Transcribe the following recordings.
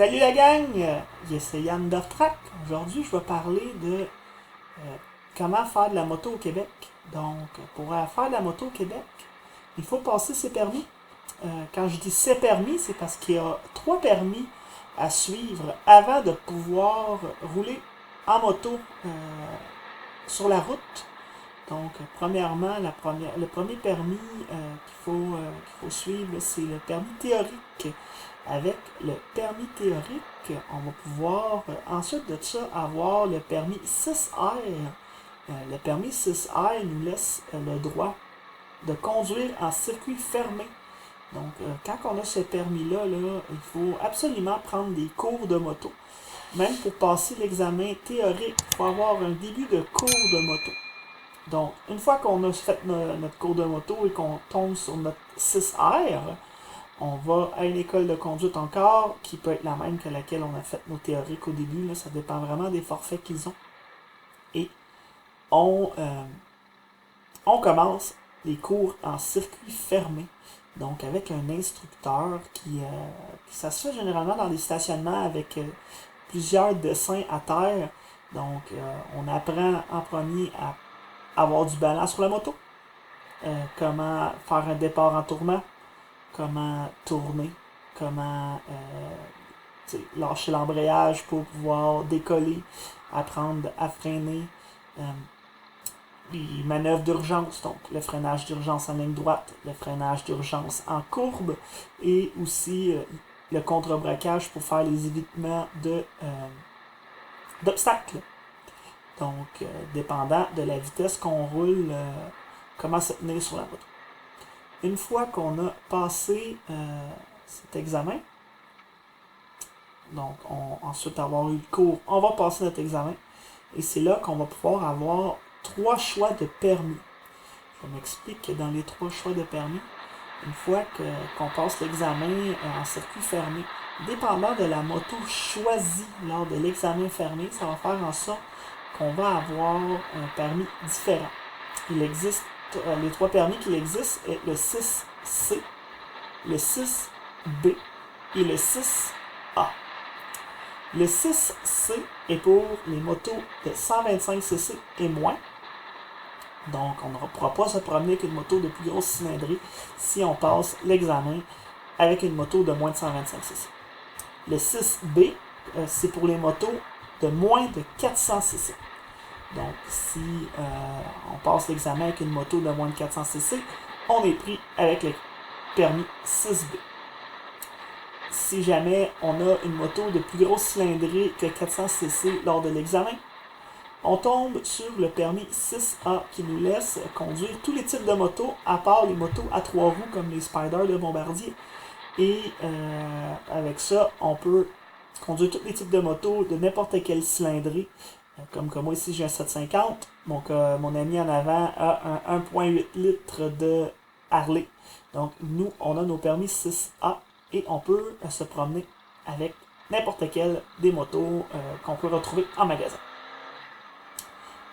Salut la gang, c'est Yann Dovtrak. Aujourd'hui, je vais parler de comment faire de la moto au Québec. Donc, pour faire de la moto au Québec, il faut passer ses permis. Quand je dis ses permis, c'est parce qu'il y a 3 permis à suivre avant de pouvoir rouler en moto sur la route. Donc, premièrement, le premier permis qu'il faut suivre, c'est le permis théorique. Avec le permis théorique, on va pouvoir ensuite de ça avoir le permis 6R. Le permis 6R nous laisse le droit de conduire en circuit fermé. Donc, quand on a ce permis-là, il faut absolument prendre des cours de moto. Même pour passer l'examen théorique, il faut avoir un début de cours de moto. Donc, une fois qu'on a fait notre cours de moto et qu'on tombe sur notre 6R, on va à une école de conduite encore, qui peut être la même que laquelle on a fait nos théoriques au début. Là, ça dépend vraiment des forfaits qu'ils ont. Et on commence les cours en circuit fermé. Donc, avec un instructeur ça se fait généralement dans des stationnements avec plusieurs dessins à terre. Donc, on apprend en premier à avoir du ballon sur la moto, comment faire un départ en tournant, comment tourner, comment lâcher l'embrayage pour pouvoir décoller, apprendre à freiner, les manœuvres d'urgence, donc le freinage d'urgence en ligne droite, le freinage d'urgence en courbe, et aussi le contre-braquage pour faire les évitements d'obstacles. Donc, dépendant de la vitesse qu'on roule, comment se tenir sur la moto. Une fois qu'on a passé cet examen, donc ensuite avoir eu le cours, on va passer notre examen. Et c'est là qu'on va pouvoir avoir 3 choix de permis. Je m'explique que dans les 3 choix de permis, une fois qu'on passe l'examen en circuit fermé, dépendant de la moto choisie lors de l'examen fermé, ça va faire en sorte qu'on va avoir un permis différent. Il existe les 3 permis qu'il existe est le 6C, le 6B et le 6A. Le 6C est pour les motos de 125cc et moins. Donc, on ne pourra pas se promener avec une moto de plus grosse cylindrée si on passe l'examen avec une moto de moins de 125cc. Le 6B, c'est pour les motos de moins de 400cc. Donc, si on passe l'examen avec une moto de moins de 400cc, on est pris avec le permis 6B. Si jamais on a une moto de plus grosse cylindrée que 400cc lors de l'examen, on tombe sur le permis 6A qui nous laisse conduire tous les types de motos, à part les motos à 3 roues comme les Spyder de Bombardier. Et avec ça, on peut conduire tous les types de motos de n'importe quelle cylindrée. Comme moi ici j'ai un 750, donc mon ami en avant a un 1.8 litres de Harley. Donc nous on a nos permis 6A et on peut se promener avec n'importe quelle des motos qu'on peut retrouver en magasin.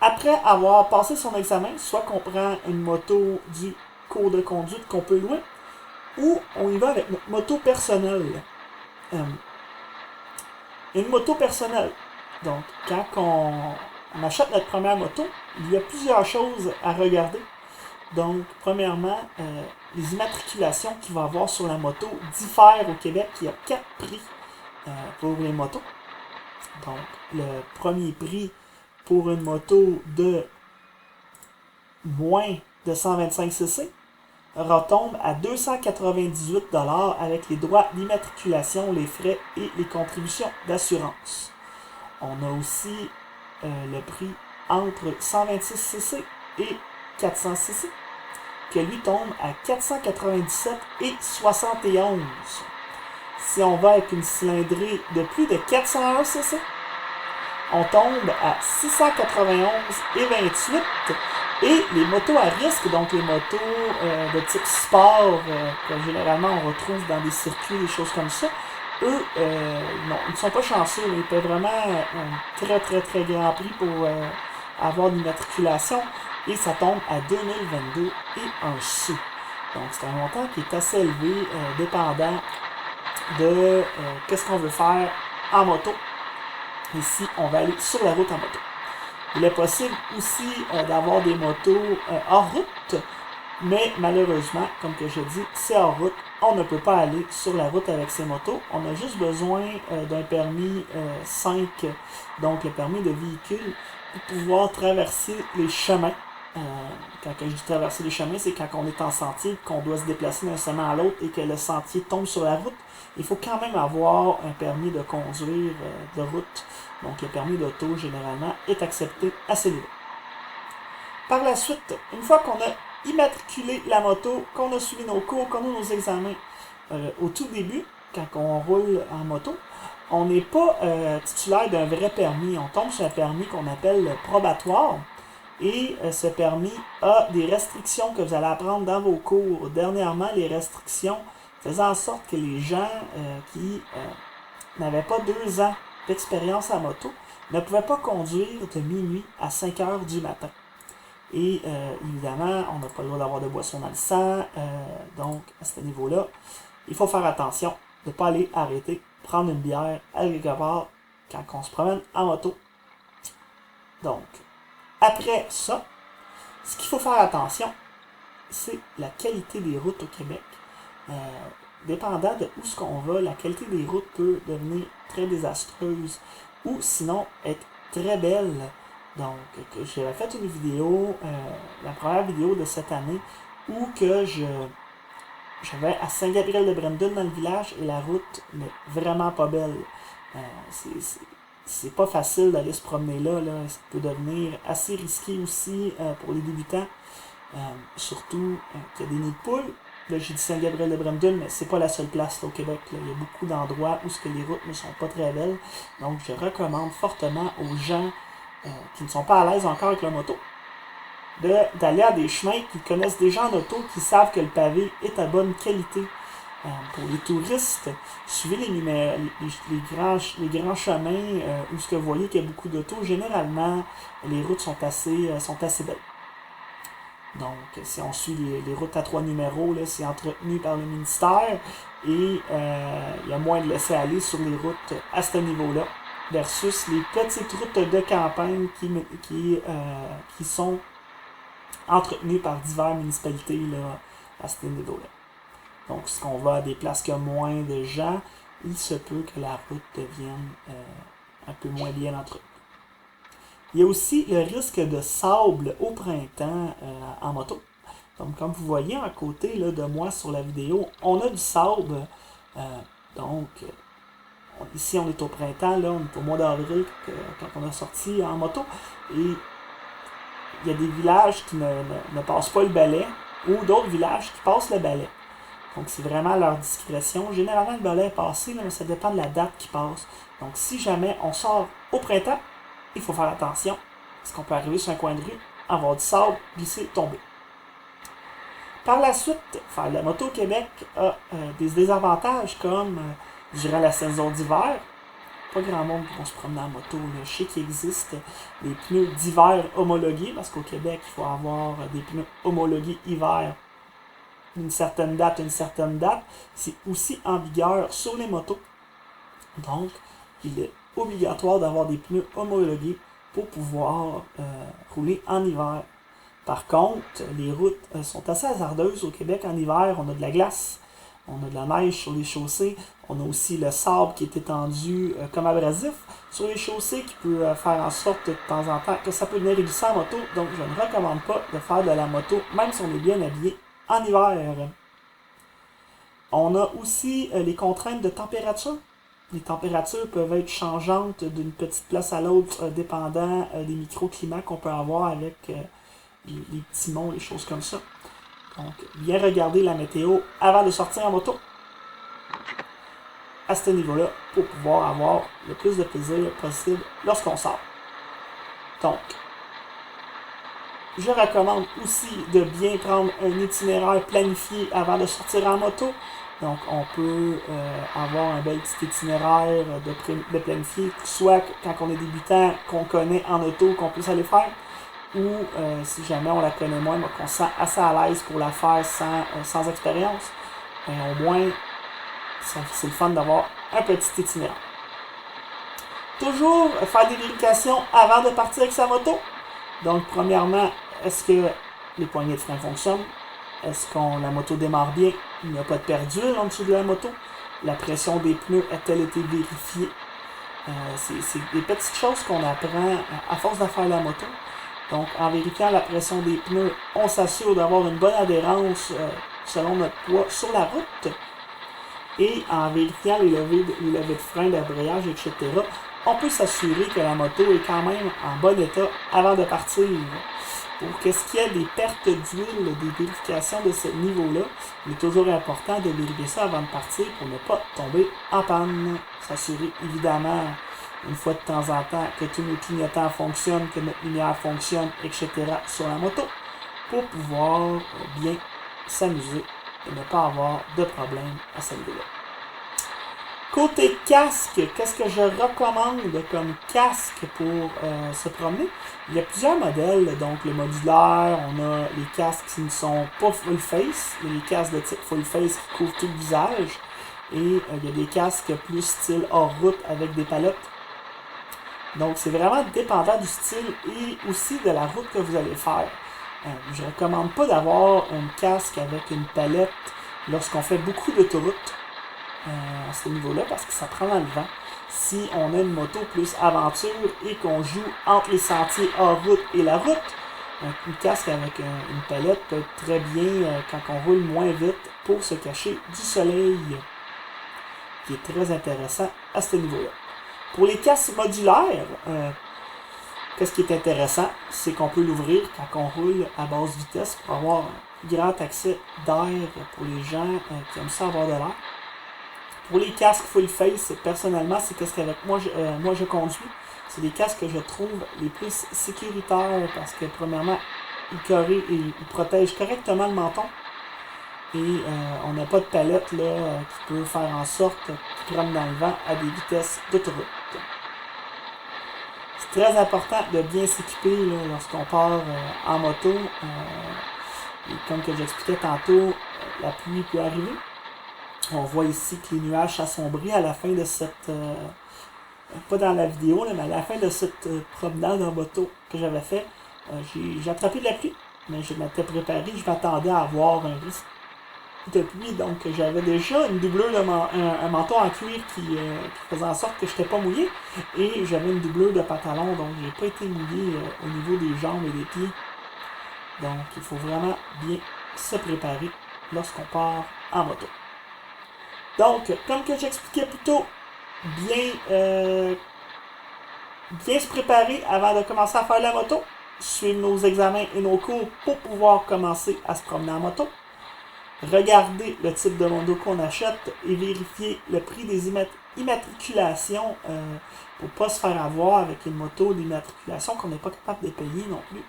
Après avoir passé son examen, soit qu'on prend une moto du cours de conduite qu'on peut louer, ou on y va avec notre moto personnelle. Une moto personnelle. Donc, quand on achète notre première moto, il y a plusieurs choses à regarder. Donc, premièrement, les immatriculations qu'il va y avoir sur la moto diffèrent au Québec. Il y a 4 prix pour les motos. Donc, le premier prix pour une moto de moins de 125cc retombe à 298$ avec les droits d'immatriculation, les frais et les contributions d'assurance. On a aussi le prix entre 126cc et 400cc, que lui tombe à 497 et 71. Si on va avec une cylindrée de plus de 401cc, on tombe à 691 et 28. Et les motos à risque, donc les motos de type sport, que généralement on retrouve dans des circuits, des choses comme ça, eux, non, ils ne sont pas chanceux, mais ils paient vraiment un très très très grand prix pour avoir l'immatriculation, et ça tombe à 2022 et un sou. Donc c'est un montant qui est assez élevé, dépendant de qu'est-ce qu'on veut faire en moto. Ici, on va aller sur la route en moto. Il est possible aussi d'avoir des motos hors route, mais malheureusement, comme que je dis, c'est hors route. On ne peut pas aller sur la route avec ces motos. On a juste besoin d'un permis 5, donc le permis de véhicule, pour pouvoir traverser les chemins. Quand je dis traverser les chemins, c'est quand on est en sentier, qu'on doit se déplacer d'un chemin à l'autre et que le sentier tombe sur la route. Il faut quand même avoir un permis de conduire de route. Donc le permis d'auto, généralement, est accepté à ce niveau. Par la suite, une fois qu'on a immatriculé la moto, qu'on a suivi nos cours, qu'on a nos examens au tout début, quand on roule en moto, on n'est pas titulaire d'un vrai permis. On tombe sur un permis qu'on appelle le probatoire. Et ce permis a des restrictions que vous allez apprendre dans vos cours. Dernièrement, les restrictions faisaient en sorte que les gens qui n'avaient pas 2 ans d'expérience à moto ne pouvaient pas conduire de minuit à 5 heures du matin. Et évidemment, on n'a pas le droit d'avoir de boissons dans le sang. Donc, à ce niveau-là, il faut faire attention de ne pas aller arrêter, prendre une bière à quelque part quand on se promène en moto. Donc, après ça, ce qu'il faut faire attention, c'est la qualité des routes au Québec. Dépendant de où ce qu'on va, la qualité des routes peut devenir très désastreuse ou sinon être très belle. Donc, j'avais fait une vidéo, la première vidéo de cette année, où que j'avais à Saint-Gabriel-de-Brendon dans le village et la route n'est vraiment pas belle. C'est pas facile d'aller se promener là. Ça peut devenir assez risqué aussi pour les débutants. Surtout qu'il y a des nids de poules. Là, j'ai dit Saint-Gabriel-de-Brendon, mais c'est pas la seule place là, au Québec. Là. Il y a beaucoup d'endroits où les routes ne sont pas très belles. Donc, je recommande fortement aux gens qui ne sont pas à l'aise encore avec la moto d'aller à des chemins qu'ils connaissent déjà en auto, qui savent que le pavé est à bonne qualité. Pour les touristes, suivez les grands chemins où ce que vous voyez qu'il y a beaucoup d'autos. Généralement, les routes sont assez belles. Donc, si on suit les routes à 3 numéros, là, c'est entretenu par le ministère et il y a moins de laisser-aller sur les routes à ce niveau-là versus les petites routes de campagne qui sont entretenues par diverses municipalités là, à ce niveau-là. Donc, si on va à des places qui ont moins de gens, il se peut que la route devienne un peu moins bien entretenue. Il y a aussi le risque de sable au printemps en moto. Donc, comme vous voyez à côté là, de moi sur la vidéo, on a du sable. Ici, on est au printemps, là, on est au mois d'avril quand on a sorti en moto. Et il y a des villages qui ne passent pas le balai ou d'autres villages qui passent le balai. Donc, c'est vraiment à leur discrétion. Généralement, le balai est passé, là, mais ça dépend de la date qui passe. Donc, si jamais on sort au printemps, il faut faire attention. Parce qu'on peut arriver sur un coin de rue, avoir du sable, glisser, tomber. Par la suite, faire de la moto au Québec a des désavantages comme durant la saison d'hiver. Pas grand monde qui va se promener en moto. Là. Je sais qu'il existe des pneus d'hiver homologués, parce qu'au Québec, il faut avoir des pneus homologués hiver. Une certaine date. C'est aussi en vigueur sur les motos. Donc, il est obligatoire d'avoir des pneus homologués pour pouvoir rouler en hiver. Par contre, les routes sont assez hasardeuses au Québec en hiver. On a de la glace, on a de la neige sur les chaussées, on a aussi le sable qui est étendu comme abrasif sur les chaussées qui peut faire en sorte de temps en temps que ça peut devenir glissant en moto. Donc, je ne recommande pas de faire de la moto, même si on est bien habillé en hiver. On a aussi les contraintes de température. Les températures peuvent être changeantes d'une petite place à l'autre, dépendant des microclimats qu'on peut avoir avec les petits monts, les choses comme ça. Donc, bien regarder la météo avant de sortir en moto à ce niveau-là pour pouvoir avoir le plus de plaisir possible lorsqu'on sort. Donc, je recommande aussi de bien prendre un itinéraire planifié avant de sortir en moto. Donc, on peut avoir un bel petit itinéraire de planifier, soit quand on est débutant, qu'on connaît en auto, qu'on puisse aller faire, ou si jamais on la connaît moins, mais qu'on se sent assez à l'aise pour la faire sans expérience, au moins c'est le fun d'avoir un petit itinéraire. Toujours faire des vérifications avant de partir avec sa moto. Donc, premièrement, est-ce que les poignées de frein fonctionnent? Est-ce que la moto démarre bien? Il n'y a pas de perdu en dessous de la moto? La pression des pneus a-t-elle été vérifiée? C'est des petites choses qu'on apprend à force de faire la moto. Donc, en vérifiant la pression des pneus, on s'assure d'avoir une bonne adhérence selon notre poids sur la route. Et en vérifiant les levées de frein, d'embrayage, etc., on peut s'assurer que la moto est quand même en bon état avant de partir. Pour qu'est-ce qu'il y a des pertes d'huile, des vérifications de ce niveau-là, il est toujours important de vérifier ça avant de partir pour ne pas tomber en panne. S'assurer évidemment une fois de temps en temps que tous nos clignotants fonctionnent, que notre lumière fonctionne, etc. sur la moto pour pouvoir bien s'amuser et ne pas avoir de problème à ce niveau-là. Côté casque, qu'est-ce que je recommande comme casque pour se promener? Il y a plusieurs modèles, donc le modulaire, on a les casques qui ne sont pas full face, il y a les casques de type full face qui couvrent tout le visage, et il y a des casques plus style hors route avec des palettes. Donc c'est vraiment dépendant du style et aussi de la route que vous allez faire. Je ne recommande pas d'avoir un casque avec une palette lorsqu'on fait beaucoup d'autoroutes. À ce niveau-là parce que ça prend dans le vent. Si on a une moto plus aventure et qu'on joue entre les sentiers hors route et la route, un casque avec une palette peut être très bien quand on roule moins vite pour se cacher du soleil, qui est très intéressant à ce niveau-là. Pour les casques modulaires, qu'est-ce qui est intéressant, c'est qu'on peut l'ouvrir quand on roule à basse vitesse pour avoir un grand accès d'air pour les gens qui aiment ça avoir de l'air. Pour les casques full face, personnellement, c'est qu'est-ce qu'avec moi je conduis. C'est des casques que je trouve les plus sécuritaires parce que premièrement, ils protègent correctement le menton. Et on n'a pas de palette là, qui peut faire en sorte qu'ils prennent dans le vent à des vitesses d'autoroute. C'est très important de bien s'équiper lorsqu'on part en moto. Et comme que j'expliquais tantôt, la pluie peut arriver. On voit ici que les nuages s'assombrit à la fin de cette... pas dans la vidéo, là, mais à la fin de cette promenade en moto que j'avais fait. J'ai attrapé de la pluie, mais je m'étais préparé, je m'attendais à avoir un risque de pluie. Donc j'avais déjà une doublure, un manteau en cuir qui faisait en sorte que je n'étais pas mouillé. Et j'avais une doublure de pantalon, donc j'ai pas été mouillé au niveau des jambes et des pieds. Donc il faut vraiment bien se préparer lorsqu'on part en moto. Donc, comme que j'expliquais plus tôt, bien se préparer avant de commencer à faire la moto, suivre nos examens et nos cours pour pouvoir commencer à se promener en moto, regarder le type de moto qu'on achète et vérifier le prix des immatriculations pour ne pas se faire avoir avec une moto d'immatriculation qu'on n'est pas capable de payer non plus.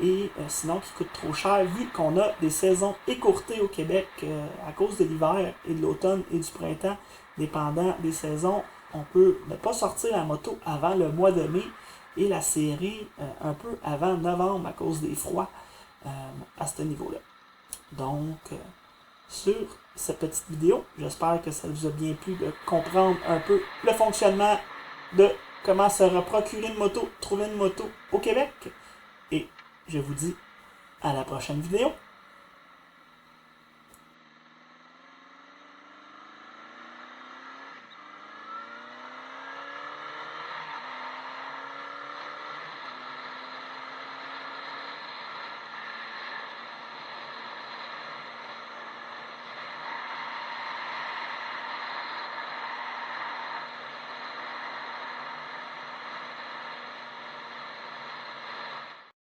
Et sinon qui coûte trop cher vu qu'on a des saisons écourtées au Québec à cause de l'hiver et de l'automne et du printemps, dépendant des saisons, on peut ne pas sortir la moto avant le mois de mai et la serrer un peu avant novembre à cause des froids à ce niveau-là. Donc, sur cette petite vidéo, j'espère que ça vous a bien plu de comprendre un peu le fonctionnement de comment se procurer une moto, trouver une moto au Québec. Et je vous dis à la prochaine vidéo.